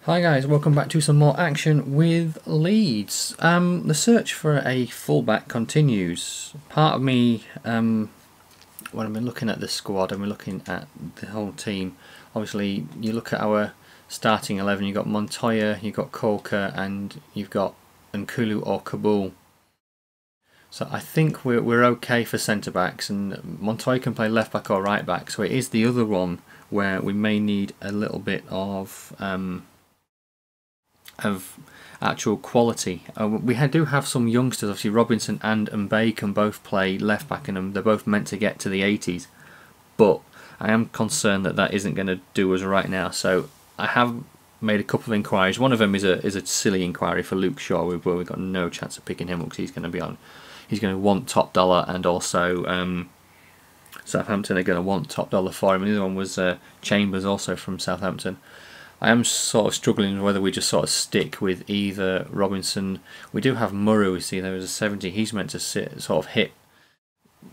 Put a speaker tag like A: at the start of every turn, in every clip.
A: Hi guys, welcome back to some more action with Leeds. The search for a fullback continues. Part of me, when I've been looking at the squad and we're looking at the whole team, obviously you look at our starting 11, you've got Montoya, you've got Kolka and you've got Nkulu or Kabul. So I think we're okay for centre-backs, and Montoya can play left-back or right-back, so it is the other one where we may need a little bit of actual quality. We do have some youngsters, obviously Robinson and Mbaye can both play left back, and they're both meant to get to the 80s, but I am concerned that that isn't going to do us right now. So I have made a couple of inquiries. One of them is a silly inquiry for Luke Shaw, where we've got no chance of picking him up because he's going to be on. He's going to want top dollar, and also Southampton are going to want top dollar for him. And the other one was Chambers, also from Southampton. I am sort of struggling whether we just sort of stick with either Robinson. We do have Murray, we see there is a 70. He's meant to sort of hit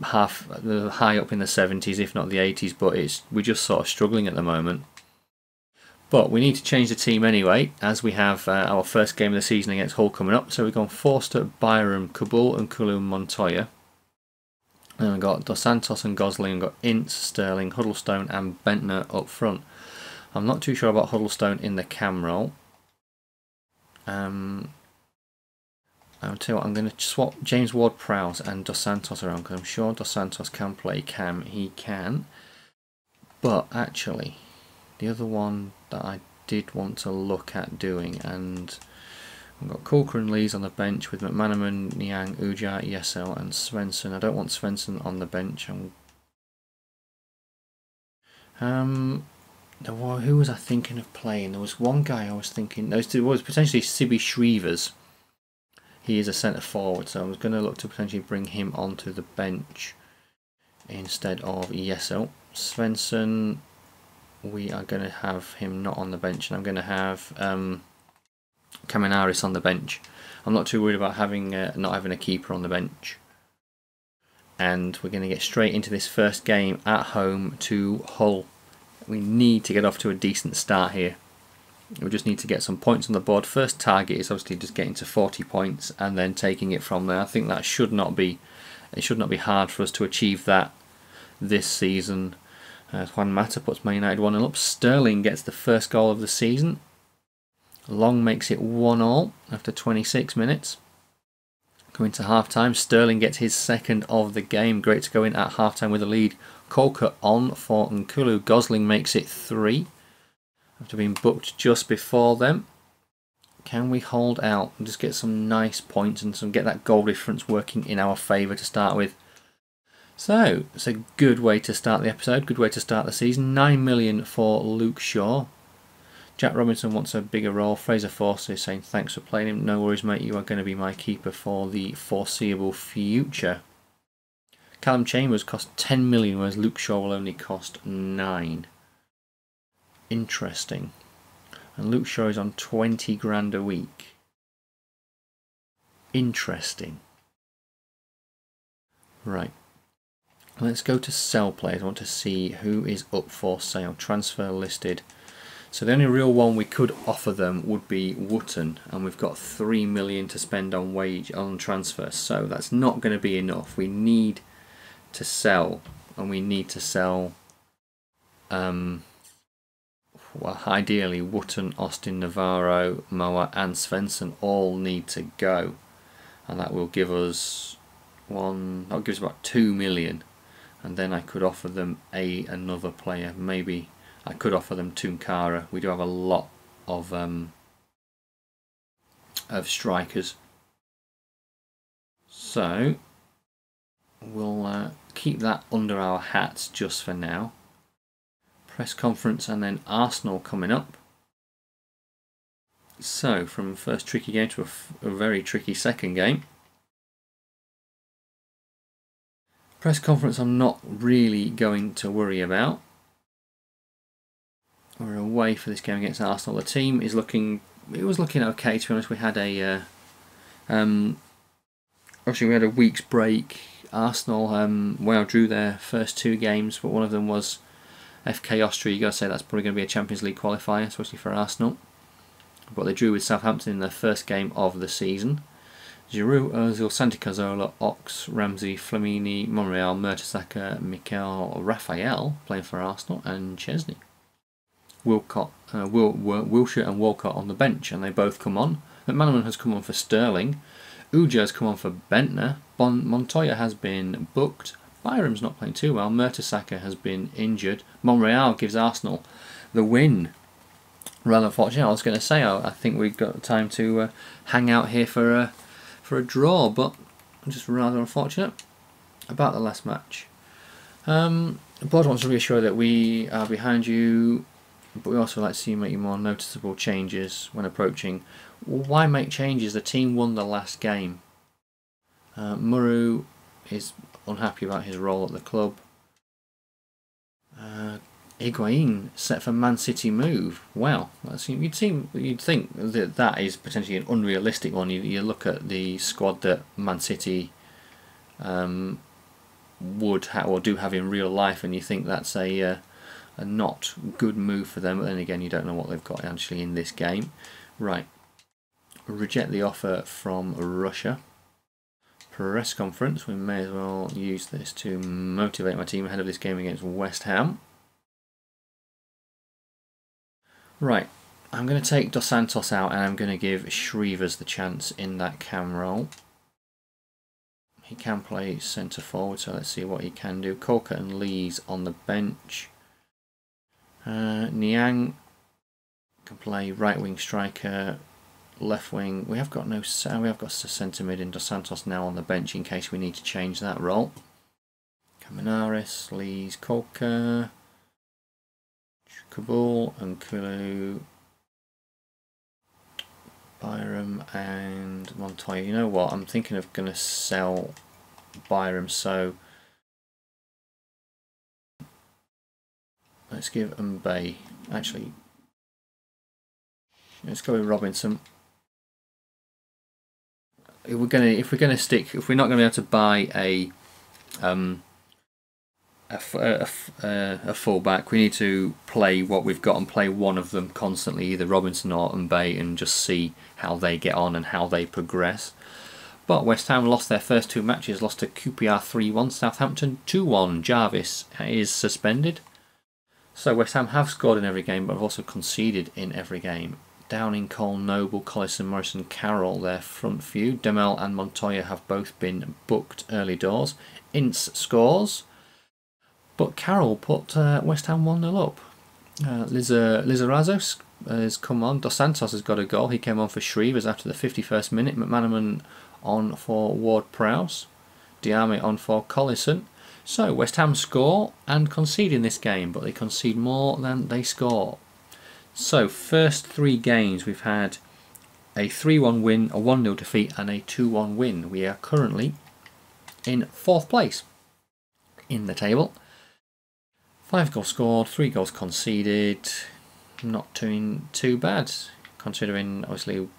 A: high up in the 70s, if not the 80s, but we're just sort of struggling at the moment. But we need to change the team anyway, as we have our first game of the season against Hull coming up. So we've gone Forster, Byram, Kabul, and Nkulu and Montoya. And we've got Dos Santos and Gosling, we've got Ince, Sterling, Huddlestone and Bentner up front. I'm not too sure about Huddlestone in the cam role. I'll tell you what, I'm going to swap James Ward-Prowse and Dos Santos around, because I'm sure Dos Santos can play cam. He can. But actually, the other one that I did want to look at doing, and I've got Corker and Lees on the bench with McManaman, Niang, Uja, Yesel and Svensson. I don't want Svensson on the bench. Who was I thinking of playing? There was one guy I was thinking. There was potentially Sibi Shrevers. He is a centre forward, so I was going to look to potentially bring him onto the bench instead of Yesel. Svensson, we are going to have him not on the bench, and I'm going to have Kaminaris on the bench. I'm not too worried about not having a keeper on the bench. And we're going to get straight into this first game at home to Hull. We need to get off to a decent start here. We just need to get some points on the board. First target is obviously just getting to 40 points and then taking it from there. I think that should not be hard for us to achieve that this season. Juan Mata puts Man United 1-0 up. Sterling gets the first goal of the season. Long makes it 1-1 after 26 minutes. Coming to half-time, Sterling gets his second of the game. Great to go in at half-time with a lead. Kolka on for Nkulu. Gosling makes it 3 after being booked just before them. Can we hold out and just get some nice points and get that goal difference working in our favour to start with? So it's a good way to start the episode, good way to start the season. 9 million for Luke Shaw. Jack Robinson wants a bigger role. Fraser Forster is saying thanks for playing him. No worries mate, you are going to be my keeper for the foreseeable future. Callum Chambers cost 10 million, whereas Luke Shaw will only cost 9. Interesting. And Luke Shaw is on 20 grand a week. Interesting. Right. Let's go to sell players. I want to see who is up for sale. Transfer listed. So the only real one we could offer them would be Wootton, and we've got 3 million to spend on transfer. So that's not going to be enough. We need to sell, and we need to sell well, ideally Wootton, Austin, Navarro, Moa and Svensson all need to go, and that will give us that'll give us about 2 million, and then I could offer them another player. Maybe I could offer them Tunkara. We do have a lot of strikers, so we'll keep that under our hats just for now. Press conference and then Arsenal coming up. So from first tricky game to a very tricky second game. Press conference I'm not really going to worry about. We're away for this game against Arsenal. The team is looking, it was looking okay to be honest. We had obviously we had a week's break. Arsenal drew their first 2 games, but one of them was FK Austria. You got to say that's probably going to be a Champions League qualifier, especially for Arsenal. but they drew with Southampton in their first game of the season. Giroud, Ozil, Santi Cazorla, Ox, Ramsey, Flamini, Monreal, Mertesacker, Mikel, Raphael playing for Arsenal, and Chesney. Wilshire and Walcott on the bench, and they both come on. McManaman has come on for Sterling. Uja has come on for Bentner. Montoya has been booked. Byram's not playing too well. Mertesacker has been injured. Monreal gives Arsenal the win. Rather unfortunate. I was going to say I think we've got time to hang out here for a draw, but just rather unfortunate about the last match. The board wants to reassure that we are behind you, but we also like to see you make more noticeable changes when approaching. Well, why make changes? The team won the last game. Muru is unhappy about his role at the club. Higuain set for Man City move. Well, you'd think that is potentially an unrealistic one. You look at the squad that Man City would have or do have in real life, and you think that's a not good move for them. But then again, you don't know what they've got actually in this game. Right, reject the offer from Russia. Press conference. We may as well use this to motivate my team ahead of this game against West Ham. Right, I'm going to take Dos Santos out and I'm going to give Shrevers the chance in that cam role. He can play centre forward, so let's see what he can do. Corker and Lees on the bench. Niang can play right wing striker, left wing. We have got a centre mid in Dos Santos now on the bench in case we need to change that role. Caminaris, Lees, Corker, Kabul and Kulu, Byram and Montoya. You know what? I'm thinking of going to sell Byram, so let's give Mbaye. Actually, let's go with Robinson. If we're not going to be able to buy a fullback, we need to play what we've got and play one of them constantly, either Robinson or Mbaye, and just see how they get on and how they progress. But West Ham lost their first two matches, lost to QPR 3-1, Southampton 2-1. Jarvis is suspended. So West Ham have scored in every game, but have also conceded in every game. Downing, Cole, Noble, Collison, Morrison, Carroll, their front few. Demel and Montoya have both been booked early doors. Ince scores, but Carroll put West Ham 1-0 up. Lizarazo has come on. Dos Santos has got a goal. He came on for Shrevers after the 51st minute. McManaman on for Ward-Prowse. Diame on for Collison. So West Ham score and concede in this game, but they concede more than they score. So first three games we've had a 3-1 win, a 1-0 defeat and a 2-1 win. We are currently in 4th place in the table. 5 goals scored, 3 goals conceded. Not doing too bad, considering obviously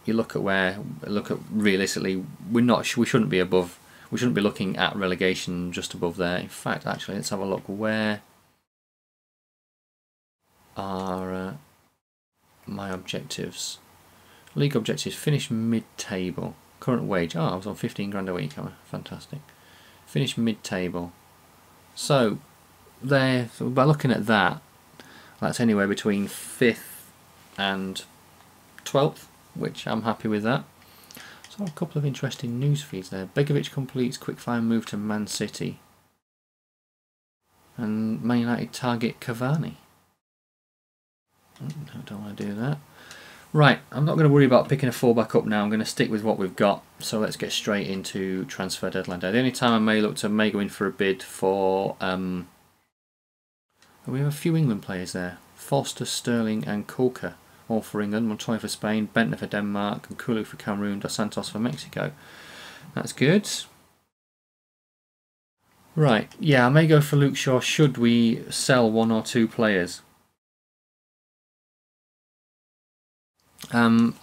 A: you look at realistically we shouldn't be above. We shouldn't be looking at relegation just above there. In fact, actually, let's have a look. Where are my objectives? League objectives: finish mid-table. Current wage. Oh, I was on 15 grand a week. Fantastic. Finish mid-table. So there. So by looking at that, that's anywhere between 5th and 12th, which I'm happy with that. So a couple of interesting news feeds there. Begovic completes quickfire move to Man City. And Man United target Cavani. I don't want to do that. Right, I'm not going to worry about picking a fullback up now. I'm going to stick with what we've got. So let's get straight into transfer deadline day. The only time I may look to go in for a bid for... we have a few England players there. Foster, Sterling and Corker. All for England. Montoya for Spain. Bentner for Denmark. And Kulu for Cameroon. Dos Santos for Mexico. That's good. Right, yeah, I may go for Luke Shaw should we sell 1 or 2 players.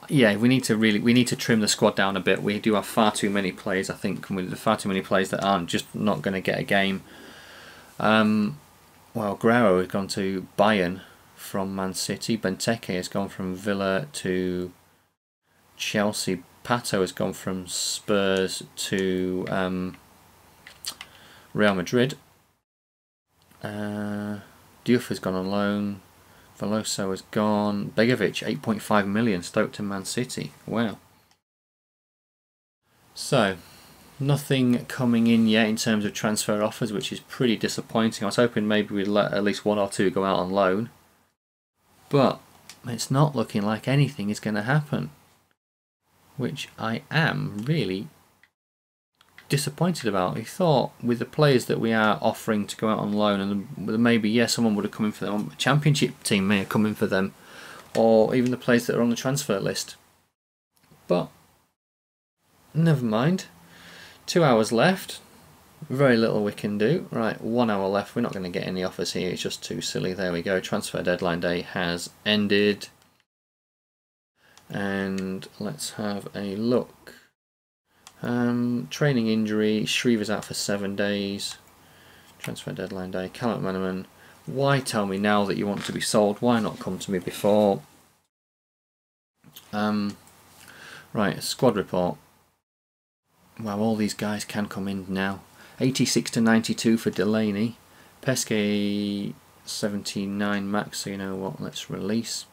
A: Yeah, we need to trim the squad down a bit. We do have far too many players, I think, with far too many players that aren't just not going to get a game. Well, Guerrero has gone to Bayern from Man City. Benteke has gone from Villa to Chelsea. Pato has gone from Spurs to Real Madrid. Diouf has gone on loan. Veloso has gone. Begovic, 8.5 million, Stoke to Man City. Wow. So, nothing coming in yet in terms of transfer offers, which is pretty disappointing. I was hoping maybe we'd let at least one or two go out on loan. But it's not looking like anything is going to happen, which I am really disappointed about. I thought with the players that we are offering to go out on loan, and maybe someone would have come in for them, a championship team may have come in for them, or even the players that are on the transfer list. But never mind. 2 hours left, very little we can do. Right, 1 hour left. We're not going to get any offers here, it's just too silly. There we go, transfer deadline day has ended, and let's have a look. Training injury, Shreever's out for 7 days. Transfer deadline day, Callum McManaman. Why tell me now that you want to be sold? Why not come to me before? Right, squad report. Wow, all these guys can come in now. 86 to 92 for Delaney. Pesce 79 max, so you know what, let's release.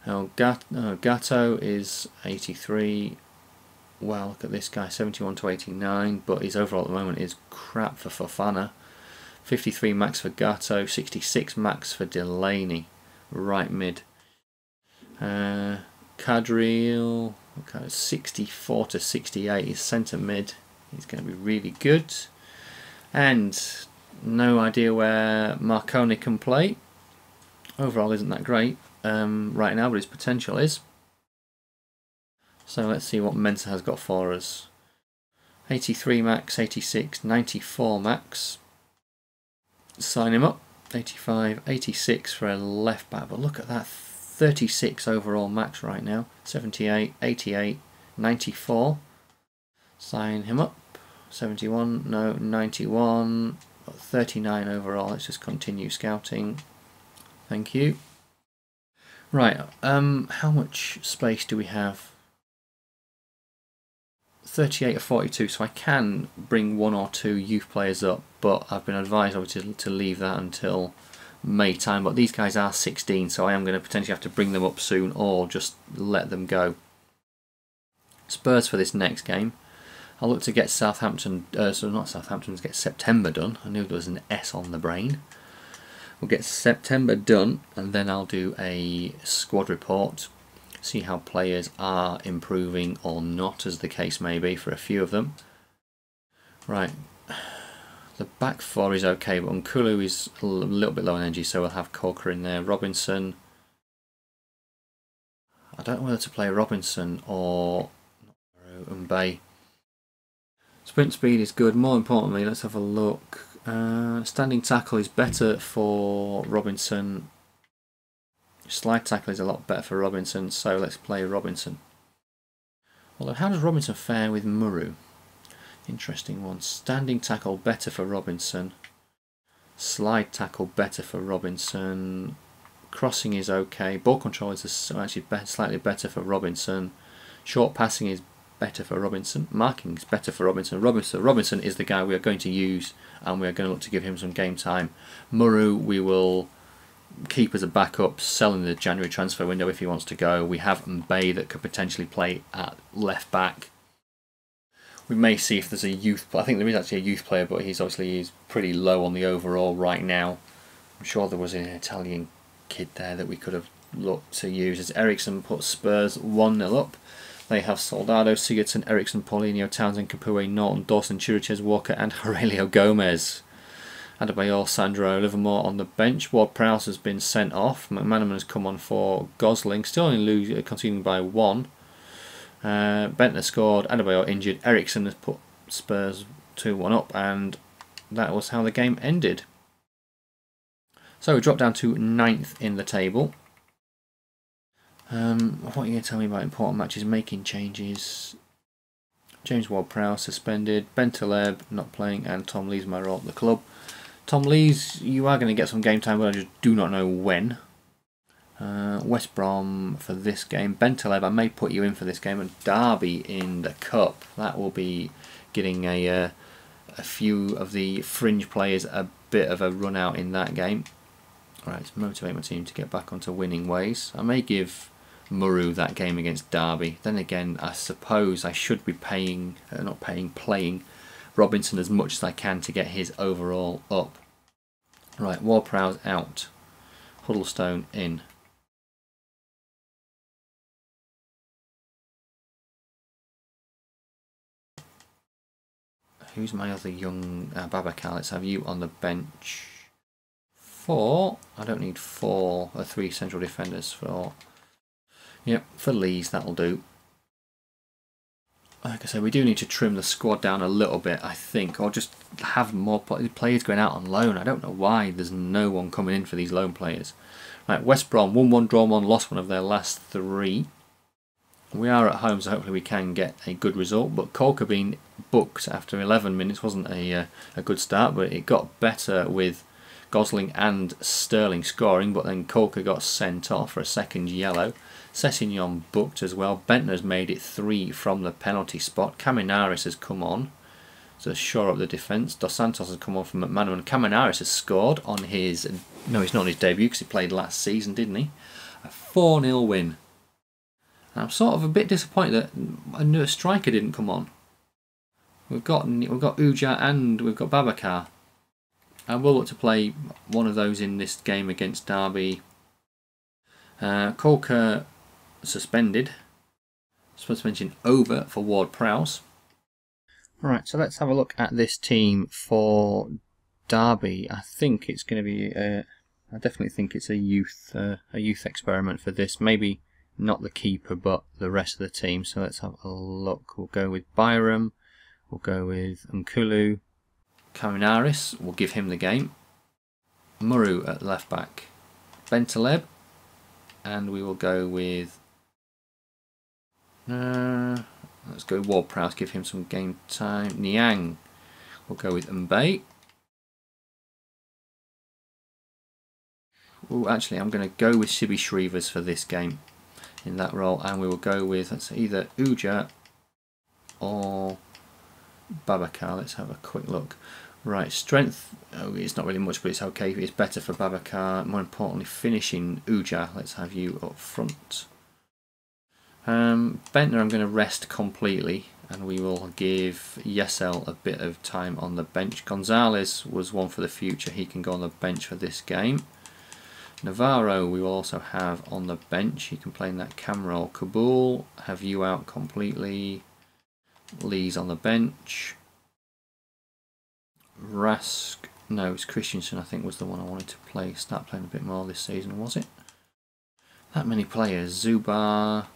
A: Gatto is 83. Wow, look at this guy, 71 to 89, but his overall at the moment is crap for Fofana. 53 max for Gatto, 66 max for Delaney, right mid. Cadriel, 64 to 68 is centre mid. He's going to be really good. And no idea where Marconi can play. Overall isn't that great right now, but his potential is. So let's see what Mensah has got for us. 83 max, 86, 94 max. Sign him up. 85, 86 for a left back, but look at that, 36 overall max right now. 78, 88, 94. Sign him up. 71, no, 91, 39 overall. Let's just continue scouting. Thank you. Right, how much space do we have? 38 or 42, so I can bring 1 or 2 youth players up, but I've been advised obviously to leave that until May time. But these guys are 16, so I am going to potentially have to bring them up soon or just let them go. Spurs for this next game. I'll look to get Southampton, so not Southampton, to get September done. I knew there was an S on the brain. We'll get September done, and then I'll do a squad report. See how players are improving or not, as the case may be for a few of them. Right, the back four is okay, but Nkulu is a little bit low on energy, so we'll have Corker in there. Robinson, I don't know whether to play Robinson or Mbaye. Sprint speed is good. More importantly, let's have a look. Standing tackle is better for Robinson. Slide tackle is a lot better for Robinson, so let's play Robinson. Although, how does Robinson fare with Muru? Interesting one. Standing tackle better for Robinson. Slide tackle better for Robinson. Crossing is okay. Ball control is actually slightly better for Robinson. Short passing is better for Robinson. Marking is better for Robinson. Robinson is the guy we are going to use, and we are going to look to give him some game time. Muru we will keep as a backup, sell in the January transfer window if he wants to go. We have Mbaye that could potentially play at left back. We may see if there's a youth. I think there is actually a youth player, but he's pretty low on the overall right now. I'm sure there was an Italian kid there that we could have looked to use. As Ericsson puts Spurs 1-0 up. They have Soldado, Sigurdsson, Ericsson, Paulinho, Townsend, Capoue, Norton, Dawson, Chiriches, Walker and Aurelio Gomez. Adebayor, Sandro, Livermore on the bench. Ward-Prowse has been sent off. McManaman has come on for Gosling, still only conceding by 1. Bentner scored, Adebayor injured, Ericsson has put Spurs 2-1 up, and that was how the game ended. So we drop down to 9th in the table. What are you going to tell me about important matches? Making changes. James Ward-Prowse suspended, Ben Taleb not playing, and Tom Lees my role at the club. Tom Lees, you are going to get some game time, but I just do not know when. West Brom for this game. Bentaleb, I may put you in for this game, and Derby in the Cup. That will be getting a few of the fringe players a bit of a run out in that game. Right, let's motivate my team to get back onto winning ways. I may give Muru that game against Derby. Then again, I suppose I should be playing Robinson as much as I can to get his overall up. Right, Ward-Prowse out. Huddlestone in. Who's my other young Babacar? Let's have you on the bench. 4. I don't need 4 or 3 central defenders for. Yep, for Leeds that'll do. Like I say, we do need to trim the squad down a little bit, I think, or just have more players going out on loan. I don't know why there's no one coming in for these loan players. Right, West Brom, 1-1, drawn 1, lost one of their last 3. We are at home, so hopefully we can get a good result. But Colker being booked after 11 minutes wasn't a good start, but it got better with Gosling and Sterling scoring, but then Colker got sent off for a second yellow. Sessignon booked as well. Bentner's made it 3 from the penalty spot. Caminaris has come on to shore up the defence. Dos Santos has come on from McManaman. Caminaris has scored on his... No, it's not on his debut because he played last season, didn't he? A 4-0 win. And I'm sort of a bit disappointed that a new striker didn't come on. We've got Uja and we've got Babacar. I will look to play one of those in this game against Derby. Colker suspended. Suspension over for Ward-Prowse. Right, so let's have a look at this team for Derby. I think it's going to be. I definitely think it's a youth experiment for this. Maybe not the keeper, but the rest of the team. So let's have a look. We'll go with Byram. We'll go with Nkulu. Caminaris, we'll give him the game. Muru at left back. Bentaleb. And we will go with... let's go Ward-Prowse, give him some game time. Niang. We'll go with Mbaye. Oh, actually, I'm going to go with Sibi Shrevers for this game in that role. And we will go with, let's say, either Uja or Babacar. Let's have a quick look. Right, strength, it's not really much, but it's okay. It's better for Babacar. More importantly, finishing Uja. Let's have you up front. Bentner, I'm going to rest completely, and we will give Yesel a bit of time on the bench. Gonzalez was one for the future. He can go on the bench for this game. Navarro, we will also have on the bench. He can play in that cam role. Kabul, have you out completely. Lee's on the bench. Rask, no, it's Christensen, I think was the one I wanted to start playing a bit more this season, was it? That many players. Zubar,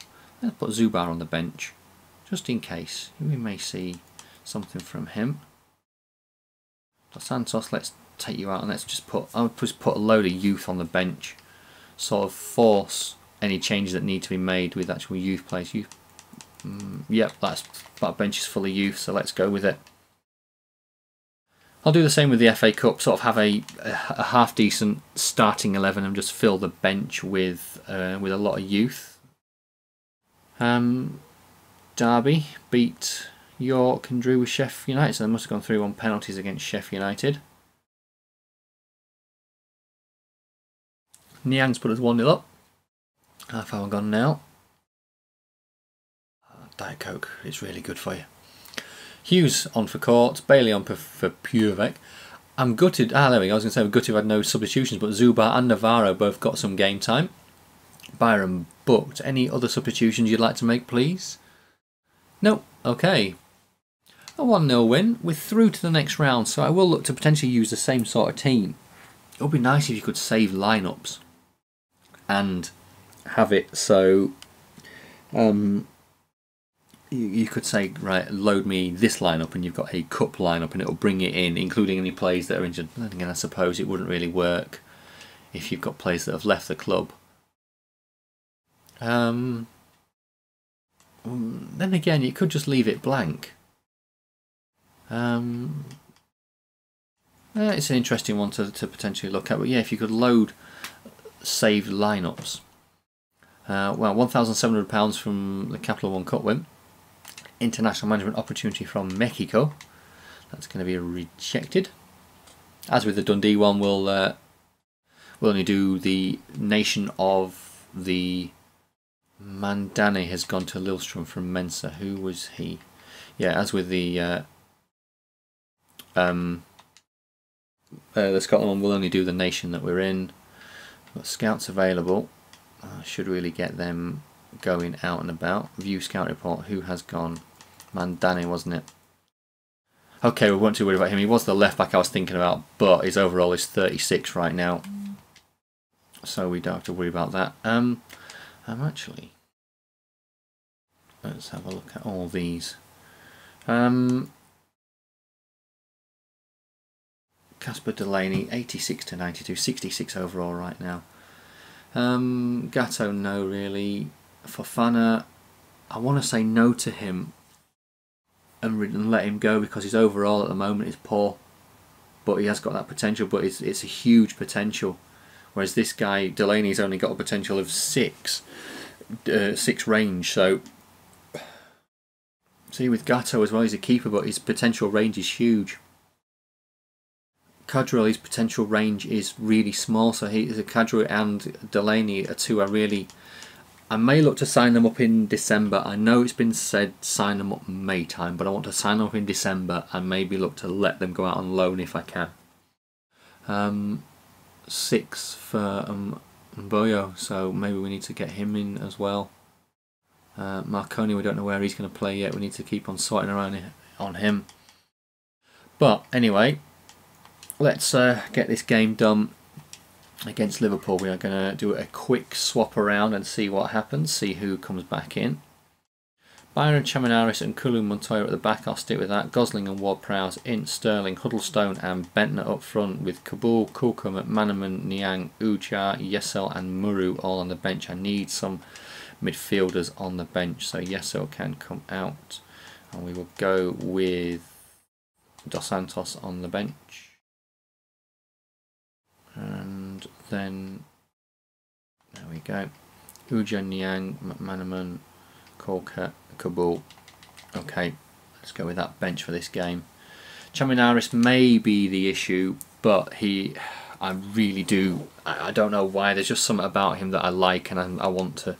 A: let's put Zubar on the bench, just in case. We may see something from him. Dos Santos, let's take you out and let's just I'll just put a load of youth on the bench. Sort of force any changes that need to be made with actual youth players. Yep, that bench is full of youth, so let's go with it. I'll do the same with the FA Cup, sort of have a half decent starting 11 and just fill the bench with a lot of youth. Derby beat York and drew with Sheffield United, so they must have gone through on penalties against Sheffield United. Niang's put us 1-0 up. Half hour gone now. Diet Coke, it's really good for you. Hughes on for Court, Bailey on for Purevec. I'm gutted. There we go. I was going to say I'm gutted I've had no substitutions, but Zubar and Navarro both got some game time. Byram booked. Any other substitutions you'd like to make, please? No. Okay. A 1-0 win. We're through to the next round, so I will look to potentially use the same sort of team. It would be nice if you could save lineups and have it so. You could say, right, load me this lineup and you've got a cup lineup and it'll bring it in, including any players that are injured. Then again, I suppose it wouldn't really work if you've got players that have left the club. Then again, you could just leave it blank. It's an interesting one to potentially look at. But yeah, if you could load saved lineups Well, £1,700 from the Capital One Cup win. International management opportunity from Mexico. That's going to be rejected. As with the Dundee one, we'll only do the nation of the Mandane has gone to Lillstrom from Mensa. Who was he? Yeah, as with the Scotland one, we'll only do the nation that we're in. Got scouts available. Should really get them going out and about. View scout report. Who has gone? Mandane, wasn't it? Okay, we weren't too worried about him. He was the left back I was thinking about, but his overall is 36 right now, so we don't have to worry about that. Actually, let's have a look at all these. Casper Delaney, 86 to 92, 66 overall right now. Gatto, no really. Fofana, I want to say no to him and let him go because his overall at the moment is poor, but he has got that potential, but it's a huge potential, whereas this guy Delaney's only got a potential of 6 range. So see, with Gatto as well, he's a keeper, but his potential range is huge. Cadrell, his potential range is really small, so Cadrell and Delaney are two I may look to sign them up in December. I know it's been said sign them up May time, but I want to sign them up in December and maybe look to let them go out on loan if I can. 6 for Mboyo, so maybe we need to get him in as well. Marconi, we don't know where he's going to play yet. We need to keep on sorting around on him. But anyway, let's get this game done. Against Liverpool, we are going to do a quick swap around and see what happens, see who comes back in. Byron, Chaminaris and Kulu Montoya at the back, I'll stick with that. Gosling and Ward-Prowse, Ince, Sterling, Huddlestone and Bentner up front, with Kabul, Kulka, McManaman, Niang, Ujar, Yesel and Muru all on the bench. I need some midfielders on the bench, so Yesel can come out. And we will go with Dos Santos on the bench. And then, there we go, Uja, Niang, McManaman, Kolka, Kabul. Okay, let's go with that bench for this game. Chaminaris may be the issue, but I really do, I don't know why, there's just something about him that I like, and I want to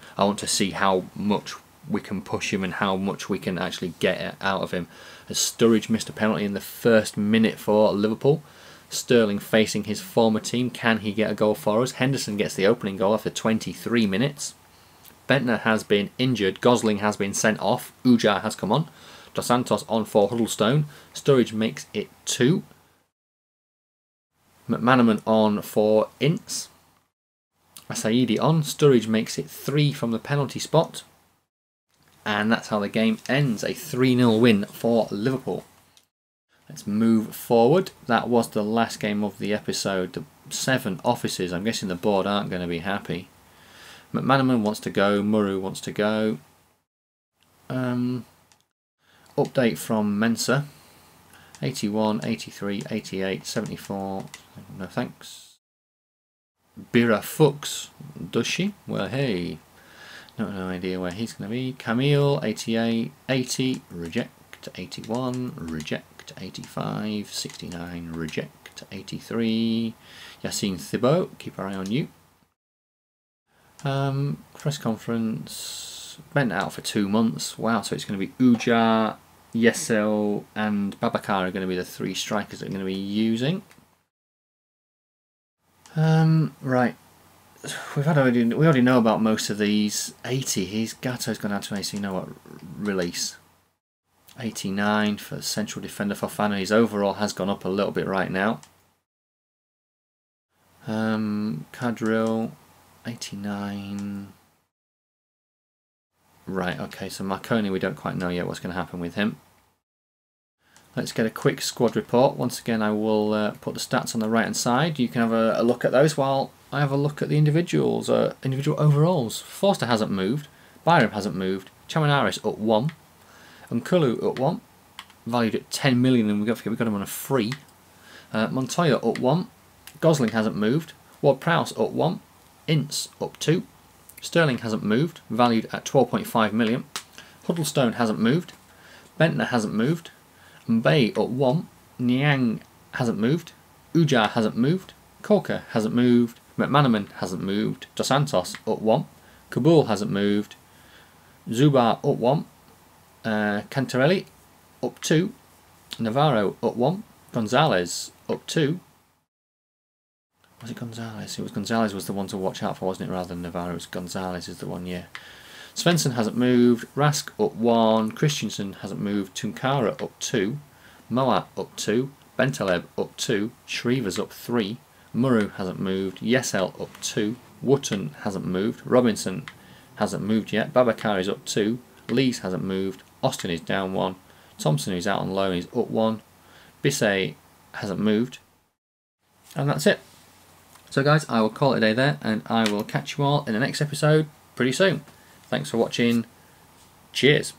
A: see how much we can push him and how much we can actually get out of him. As Sturridge missed a penalty in the first minute for Liverpool. Sterling facing his former team, can he get a goal for us? Henderson gets the opening goal after 23 minutes. Bentner has been injured, Gosling has been sent off, Ujar has come on, Dos Santos on for Huddlestone, Sturridge makes it 2. McManaman on for Ince, Asaidi on, Sturridge makes it 3 from the penalty spot, and that's how the game ends, a 3-0 win for Liverpool. Let's move forward. That was the last game of the episode. The 7 offices. I'm guessing the board aren't going to be happy. McManaman wants to go. Muru wants to go. Update from Mensa. 81, 83, 88, 74. No thanks. Bira Fuchs. Does she? Well, hey. No idea where he's going to be. Camille, 88, 80. Reject. 81. Reject. 85, 69, reject, 83, Yassine Thibault, keep our eye on you. Press conference, been out for 2 months, wow, so it's going to be Ujar, Yesel and Babacar are going to be the 3 strikers that are going to be using. Right, we already know about most of these. 80, Gatto's gone out to AC, you know what, release. 89 for central defender Fofana. His overall has gone up a little bit right now. Cadril, 89. Right, okay, so Marconi, we don't quite know yet what's going to happen with him. Let's get a quick squad report. Once again, I will put the stats on the right hand side. You can have a look at those while I have a look at the individual overalls. Forster hasn't moved. Byram hasn't moved. Chaminaris up 1. Nkulu up 1, valued at 10 million, and we got him on a free. Montoya up 1, Gosling hasn't moved. Ward-Prowse up 1, Ince up 2, Sterling hasn't moved, valued at 12.5 million. Huddlestone hasn't moved. Bentner hasn't moved. Mbaye up 1. Niang hasn't moved. Ujar hasn't moved. Corker hasn't moved. McManaman hasn't moved. Dos Santos up 1. Kabul hasn't moved. Zubar up 1. Cantarelli up 2. Navarro up 1. Gonzalez up 2. Was it Gonzalez? It was Gonzalez was the one to watch out for, wasn't it, rather than Navarro? It was Gonzalez is the one, yeah. Svensson hasn't moved. Rask up 1. Christensen hasn't moved. Tunkara up 2. Moat up 2. Bentaleb up 2. Shrevers up 3. Murrow hasn't moved. Yesel up 2. Wootton hasn't moved. Robinson hasn't moved yet. Babacar is up 2. Lees hasn't moved. Austin is down 1. Thompson, who's out on loan, is up 1. Bissay hasn't moved. And that's it. So guys, I will call it a day there, and I will catch you all in the next episode pretty soon. Thanks for watching. Cheers.